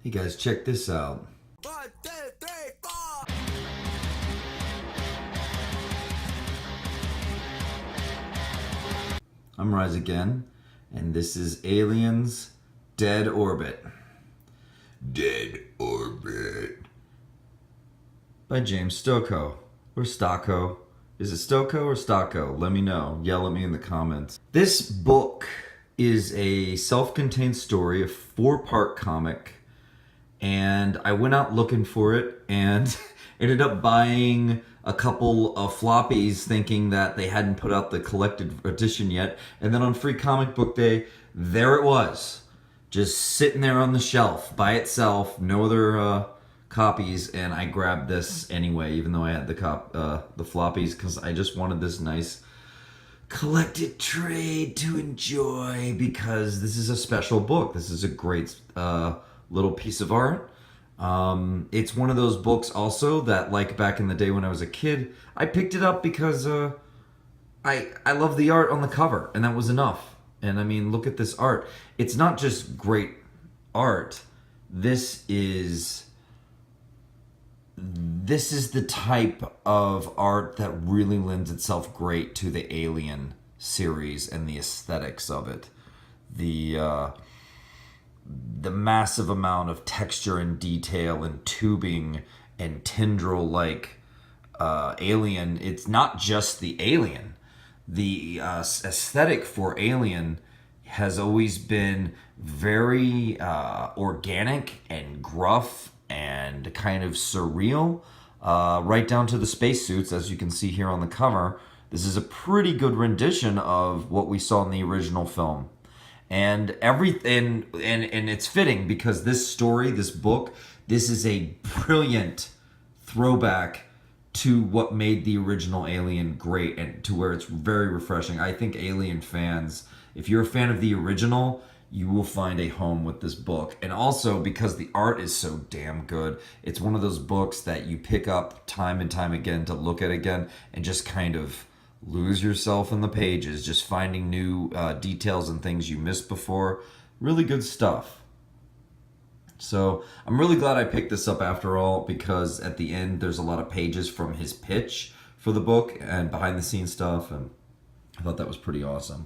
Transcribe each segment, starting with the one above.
Hey guys, check this out. 1, 2, 3, 4. I'm Rise Again, and this is Aliens Dead Orbit. Dead Orbit. By James Stokoe. Or Stocko. Is it Stokoe or Stocko? Let me know. Yell at me in the comments. This book is a self-contained story, a 4-part comic, and I went out looking for it and ended up buying a couple of floppies thinking that they hadn't put out the collected edition yet, and then on Free Comic Book Day, there it was, just sitting there on the shelf by itself, no other copies, and I grabbed this anyway, even though I had the floppies, because I just wanted this nice collected trade to enjoy, because this is a special book. This is a great little piece of art. It's one of those books also that, like back in the day when I was a kid, I picked it up because I love the art on the cover, and that was enough. And I mean, look at this art. It's not just great art. This is the type of art that really lends itself great to the Alien series and the aesthetics of it. The massive amount of texture and detail and tubing and tendril-like alien. It's not just the alien. The aesthetic for Alien has always been very organic and gruff and kind of surreal, right down to the spacesuits, as you can see here on the cover. This is a pretty good rendition of what we saw in the original film. And everything, and it's fitting because this story, this book, this is a brilliant throwback to what made the original Alien great, and to where it's very refreshing. I think Alien fans, if you're a fan of the original, you will find a home with this book. And also because the art is so damn good, it's one of those books that you pick up time and time again to look at again and just kind of lose yourself in the pages, just finding new details and things you missed before. Really good stuff. So I'm really glad I picked this up after all, because at the end there's a lot of pages from his pitch for the book and behind the scenes stuff, and I thought that was pretty awesome.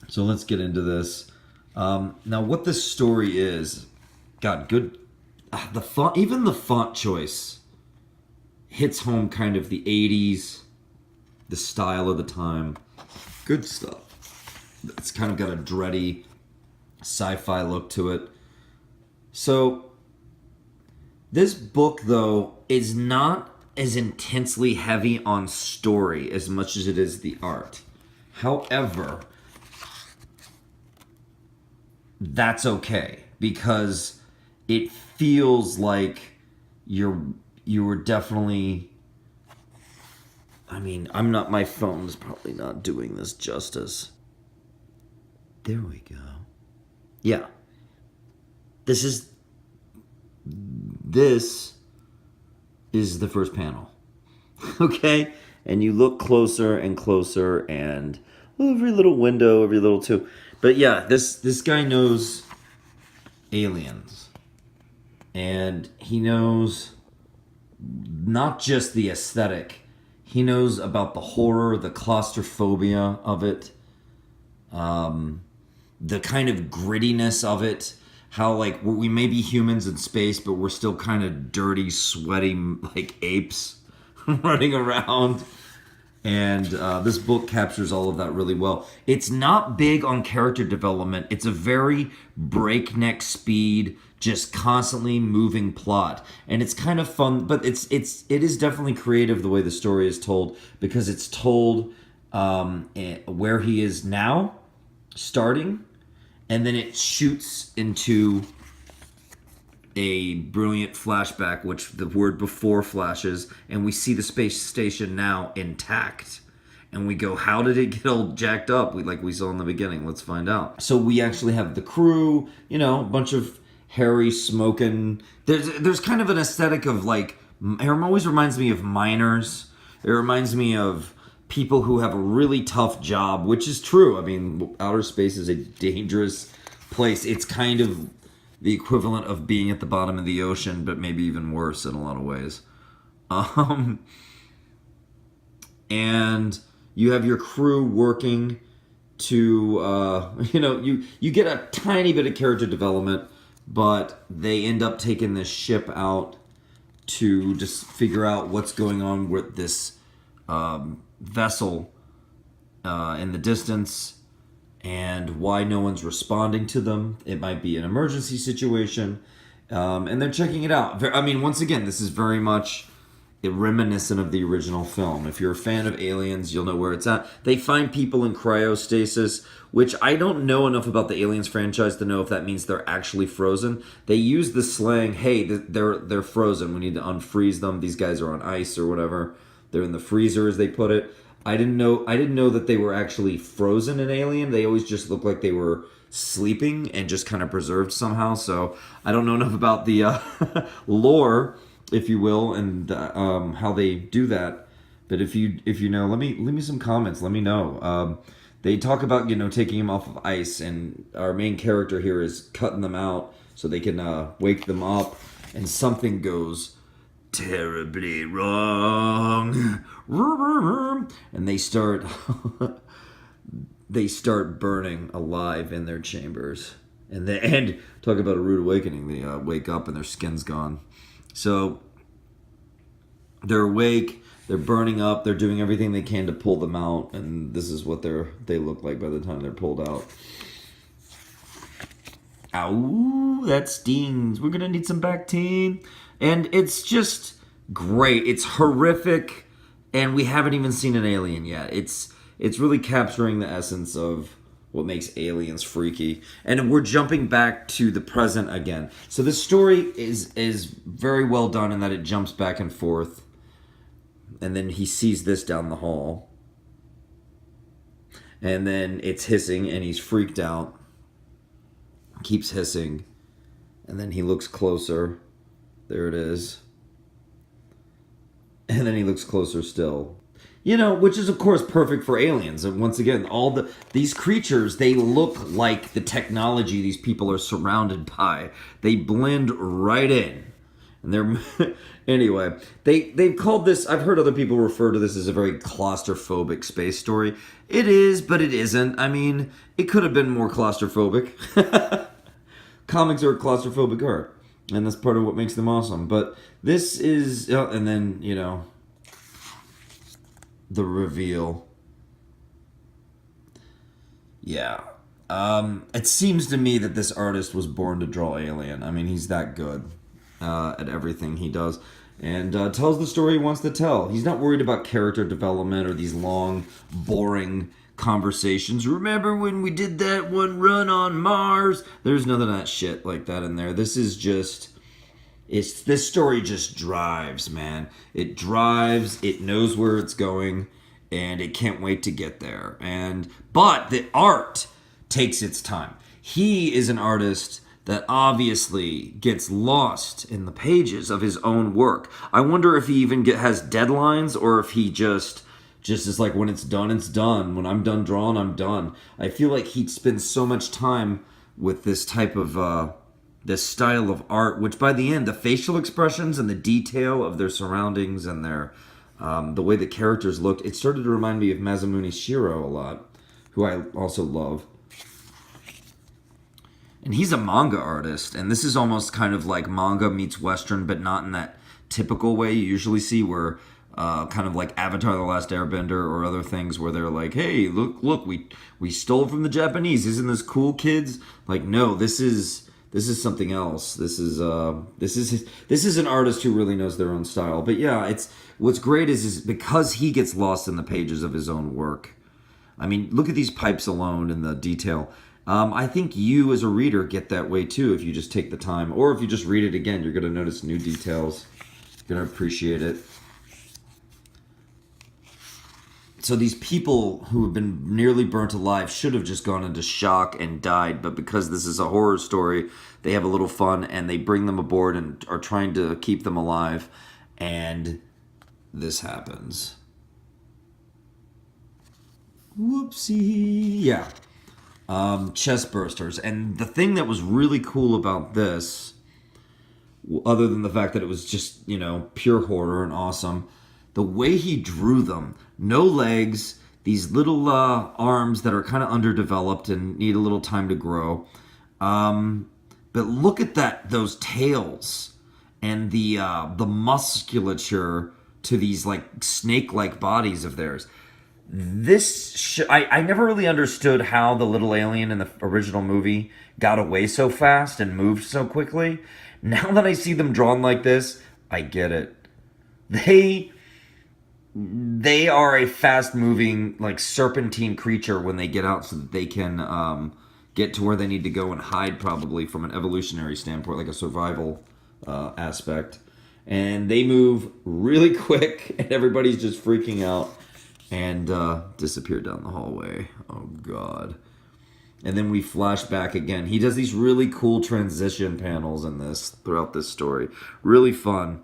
So let's get into this. Now what this story is, God, good. The font, even the font choice hits home kind of the 80s, the style of the time. Good stuff. It's kind of got a dready sci-fi look to it. So this book, though, is not as intensely heavy on story as much as it is the art. However, that's okay, because it feels like you were definitely... I mean, my phone's probably not doing this justice. There we go. Yeah. This is the first panel. Okay? And you look closer and closer, and every little window, every little tube. But yeah, this guy knows aliens. And he knows not just the aesthetic. He knows about the horror, the claustrophobia of it, the kind of grittiness of it. How, like, we may be humans in space, but we're still kind of dirty, sweaty, like apes running around. And this book captures all of that really well. It's not big on character development. It's a very breakneck speed, just constantly moving plot. And it's kind of fun, but it is definitely creative the way the story is told, because it's told where he is now, starting, and then it shoots into a brilliant flashback, which the word before flashes, and we see the space station now intact. And we go, how did it get all jacked up? Like we saw in the beginning. Let's find out. So we actually have the crew, a bunch of hairy smoking. There's kind of an aesthetic of, like, it always reminds me of miners. It reminds me of people who have a really tough job, which is true. I mean, outer space is a dangerous place. It's kind of the equivalent of being at the bottom of the ocean, but maybe even worse in a lot of ways. Um, and you have your crew working to, you get a tiny bit of character development, but they end up taking this ship out to just figure out what's going on with this vessel in the distance and why no one's responding to them. It might be an emergency situation, and they're checking it out. I mean, once again, this is very much reminiscent of the original film. If you're a fan of Aliens, you'll know where it's at. They find people in cryostasis, which I don't know enough about the Aliens franchise to know if that means they're actually frozen. They use the slang, "Hey, they're frozen. We need to unfreeze them. These guys are on ice or whatever. They're in the freezer," as they put it. I didn't know that they were actually frozen in Alien. They always just looked like they were sleeping and just kind of preserved somehow. So I don't know enough about the lore, if you will, and how they do that. But if you know, leave me some comments. Let me know. They talk about taking them off of ice, and our main character here is cutting them out so they can wake them up, and something goes terribly wrong, and they start burning alive in their chambers. And talk about a rude awakening. They wake up and their skin's gone. So they're awake, they're burning up, they're doing everything they can to pull them out, and this is what they look like by the time they're pulled out. Ow, that stings. We're gonna need some Bactine. And it's just great. It's horrific, and we haven't even seen an alien yet. It's really capturing the essence of what makes Aliens freaky. And we're jumping back to the present again. So this story is very well done in that it jumps back and forth. And then he sees this down the hall. And then it's hissing and he's freaked out. Keeps hissing. And then he looks closer. There it is. And then he looks closer still. Which is of course perfect for aliens. And once again, these creatures, they look like the technology these people are surrounded by. They blend right in. And they're anyway, they've called this, I've heard other people refer to this as a very claustrophobic space story. It is, but it isn't. I mean, it could have been more claustrophobic. Comics are claustrophobic art, and that's part of what makes them awesome. But this is, and then, the reveal. Yeah. It seems to me that this artist was born to draw Alien. I mean, he's that good at everything he does. And tells the story he wants to tell. He's not worried about character development or these long, boring conversations. Remember when we did that one run on Mars? There's none of that shit like that in there. This is just... this story just drives, man. It drives, it knows where it's going, and it can't wait to get there. But the art takes its time. He is an artist that obviously gets lost in the pages of his own work. I wonder if he even has deadlines, or if he just is like, when it's done, it's done. When I'm done drawing, I'm done. I feel like he spends so much time with this type of... this style of art, which by the end, the facial expressions and the detail of their surroundings and their the way the characters looked, it started to remind me of Masamune Shirow a lot, who I also love. And he's a manga artist, and this is almost kind of like manga meets Western, but not in that typical way you usually see, where kind of like Avatar: The Last Airbender or other things where they're like, hey, look, we stole from the Japanese. Isn't this cool, kids? Like, no, this is something else. This is an artist who really knows their own style. But yeah, what's great is because he gets lost in the pages of his own work. I mean, look at these pipes alone and the detail. I think you as a reader get that way too if you just take the time, or if you just read it again, you're going to notice new details. You're going to appreciate it. So these people who have been nearly burnt alive should have just gone into shock and died, but because this is a horror story, they have a little fun and they bring them aboard and are trying to keep them alive, and this happens. Whoopsie. Yeah. chest bursters. And the thing that was really cool about this, other than the fact that it was just, pure horror and awesome, the way he drew them. No legs, these little arms that are kind of underdeveloped and need a little time to grow. But look at those tails and the musculature to these like snake-like bodies of theirs. I never really understood how the little alien in the original movie got away so fast and moved so quickly. Now that I see them drawn like this, I get it. They are a fast moving like serpentine creature when they get out, so that they can get to where they need to go and hide, probably from an evolutionary standpoint, like a survival aspect. And they move really quick, and everybody's just freaking out and disappear down the hallway. Oh god. And then we flash back again. He does these really cool transition panels in this throughout this story. Really fun.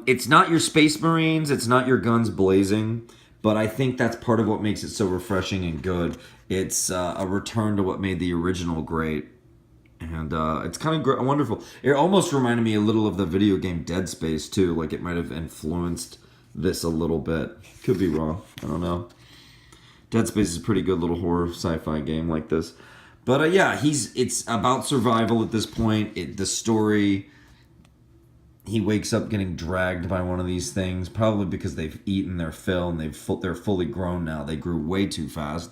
It's not your Space Marines, it's not your guns blazing, but I think that's part of what makes it so refreshing and good. It's a return to what made the original great. And it's kind of wonderful. It almost reminded me a little of the video game Dead Space, too. Like, it might have influenced this a little bit. Could be wrong. I don't know. Dead Space is a pretty good little horror sci-fi game like this. But yeah, it's about survival at this point. The story, he wakes up getting dragged by one of these things, probably because they've eaten their fill and they're fully grown now. They grew way too fast.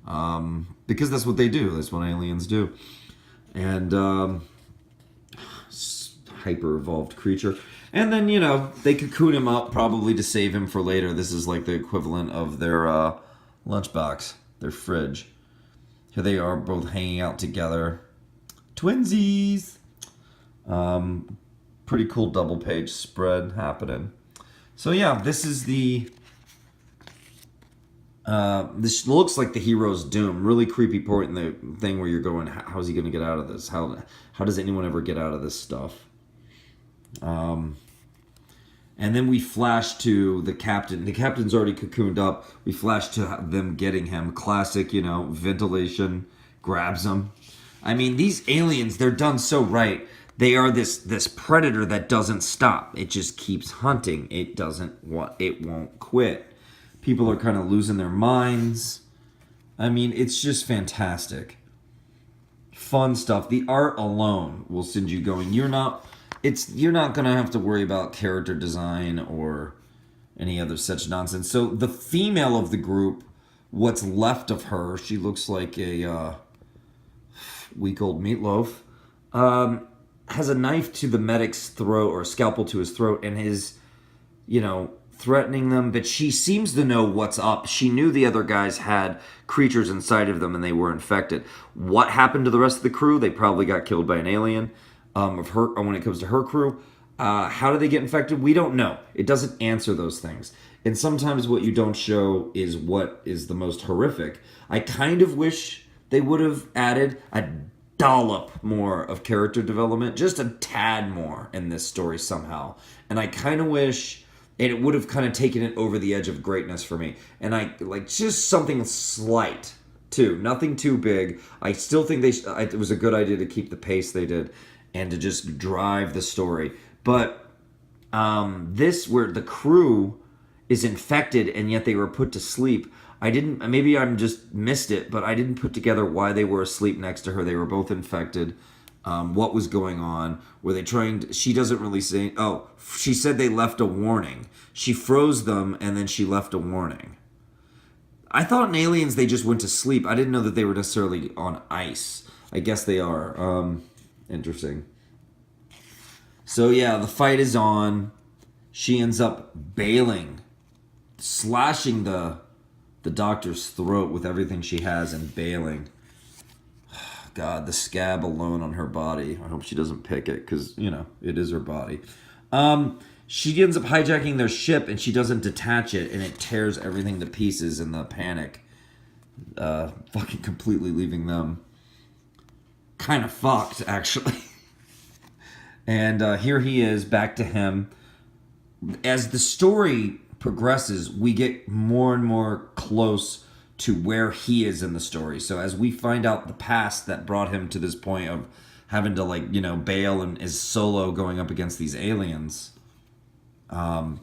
Because that's what they do. That's what aliens do. And hyper-evolved creature. And then, they cocoon him up probably to save him for later. This is like the equivalent of their lunchbox, their fridge. Here they are both hanging out together. Twinsies! Pretty cool double page spread happening. So yeah, this is this looks like the hero's doom. Really creepy point in the thing where you're going, how's he going to get out of this? How does anyone ever get out of this stuff? And then we flash to the captain. The captain's already cocooned up. We flash to them getting him. Classic, ventilation grabs him. I mean, these aliens, they're done so right. They are this predator that doesn't stop. It just keeps hunting. It won't quit. People are kind of losing their minds. I mean, it's just fantastic. Fun stuff. The art alone will send you going. You're not gonna have to worry about character design or any other such nonsense. So the female of the group, what's left of her, she looks like a week-old meatloaf, has a knife to the medic's throat, or a scalpel to his throat, and is, threatening them, but she seems to know what's up. She knew the other guys had creatures inside of them and they were infected. What happened to the rest of the crew? They probably got killed by an alien. When it comes to her crew, how did they get infected? We don't know. It doesn't answer those things. And sometimes what you don't show is what is the most horrific. I kind of wish they would have added a dollop more of character development, just a tad more in this story somehow. And I kind of wish it would have kind of taken it over the edge of greatness for me. And I like just something slight too, nothing too big. I still think it was a good idea to keep the pace they did and to just drive the story. But this, where the crew is infected and yet they were put to sleep, maybe I'm just missed it, but I didn't put together why they were asleep next to her. They were both infected. What was going on? Were they she doesn't really say, she said they left a warning. She froze them and then she left a warning. I thought in Aliens they just went to sleep. I didn't know that they were necessarily on ice. I guess they are. Interesting. So yeah, the fight is on. She ends up bailing, slashing the doctor's throat with everything she has and bailing. God, the scab alone on her body. I hope she doesn't pick it because, it is her body. She ends up hijacking their ship and she doesn't detach it and it tears everything to pieces in the panic. Fucking completely leaving them kind of fucked, actually. And here he is, back to him. As the story progresses, we get more and more close to where he is in the story. So as we find out the past that brought him to this point of having to, like, you know, bail and is solo going up against these aliens, the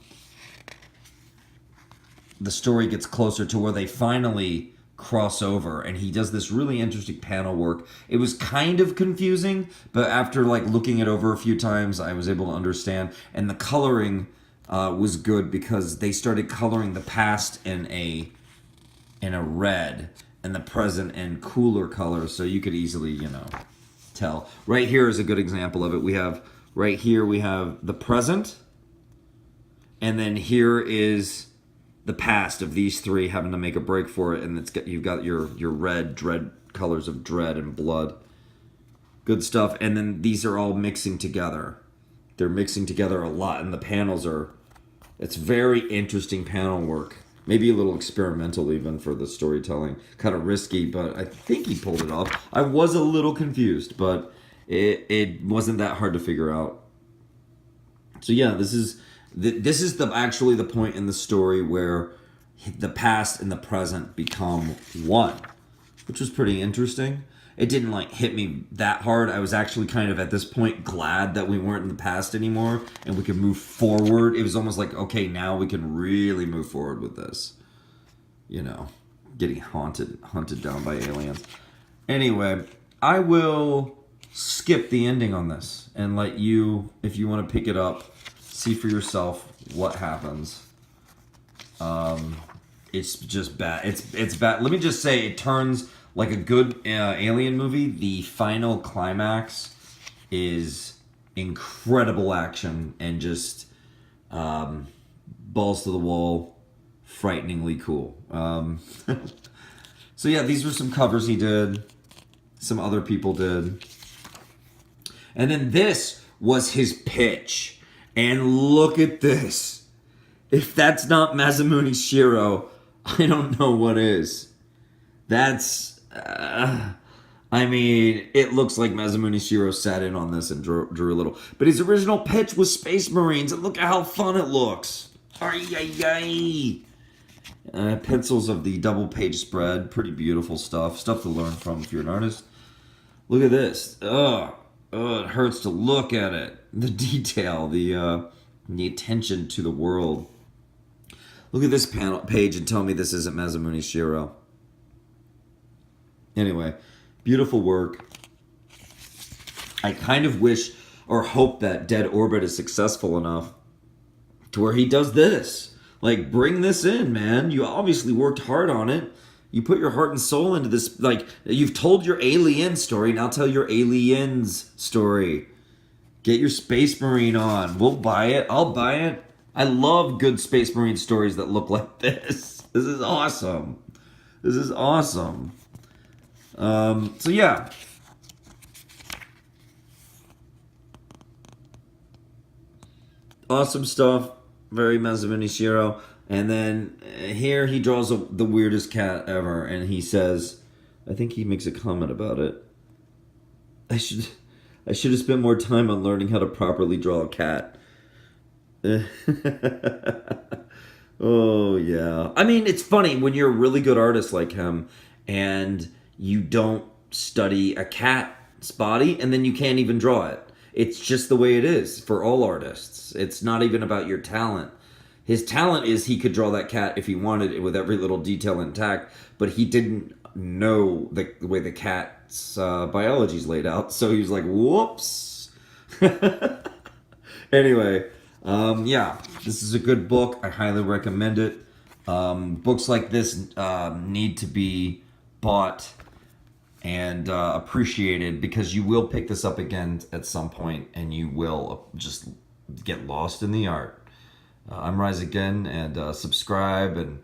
story gets closer to where they finally cross over, and he does this really interesting panel work. It was kind of confusing, but after like looking it over a few times, I was able to understand. And the coloring was good because they started coloring the past in a red and the present in cooler colors, so you could easily, you know, tell. Right here is a good example of it. We have right here we have the present, and then here is the past of these three having to make a break for it, and you've got your red dread colors of dread and blood. Good stuff. And then these are all mixing together. They're mixing together a lot, and the panels are. It's very interesting panel work. Maybe a little experimental even for the storytelling. Kind of risky, but I think he pulled it off. I was a little confused, but it wasn't that hard to figure out. So yeah, this is actually the point in the story where the past and the present become one, which was pretty interesting. It didn't like hit me that hard. I was actually kind of at this point glad that we weren't in the past anymore and we could move forward. It was almost like, okay, now we can really move forward with this. You know, getting hunted down by aliens. Anyway, I will skip the ending on this and let you, if you want to pick it up, see for yourself what happens. It's just bad. It's bad. Let me just say, it turns like a good alien movie. The final climax is incredible action and just balls to the wall, frighteningly cool. So yeah, these were some covers he did. Some other people did. And then this was his pitch. And look at this. If that's not Masamune Shirow, I don't know what is. That's, I mean, it looks like Masamune Shirow sat in on this and drew a little. But his original pitch was Space Marines, and look at how fun it looks. Ay. Pencils of the double page spread, pretty beautiful stuff. Stuff to learn from if you're an artist. Look at this. It hurts to look at it. The detail, the attention to the world. Look at this page and tell me this isn't Masamune Shirow. Anyway, beautiful work. I kind of wish or hope that Dead Orbit is successful enough to where he does this. Like, bring this in, man. You obviously worked hard on it. You put your heart and soul into this. Like, you've told your alien story. Now tell your aliens story. Get your Space Marine on. We'll buy it. I'll buy it. I love good Space Marine stories that look like this. This is awesome. This is awesome. So yeah. Awesome stuff. Very Masamune Shirow. And then here he draws the weirdest cat ever, and he says, I think he makes a comment about it. I should have spent more time on learning how to properly draw a cat. Oh yeah. I mean, it's funny when you're a really good artist like him and you don't study a cat's body and then you can't even draw it. It's just the way it is for all artists. It's not even about your talent. His talent is he could draw that cat if he wanted it with every little detail intact, but he didn't know the way the cat's biology's laid out, so he was like, whoops. Anyway, yeah, this is a good book. I highly recommend it. Books like this need to be bought and appreciated because you will pick this up again at some point and you will just get lost in the art. I'm Rise Again, and subscribe and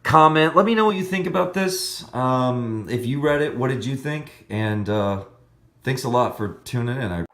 comment. Let me know what you think about this. If you read it, what did you think? And thanks a lot for tuning in.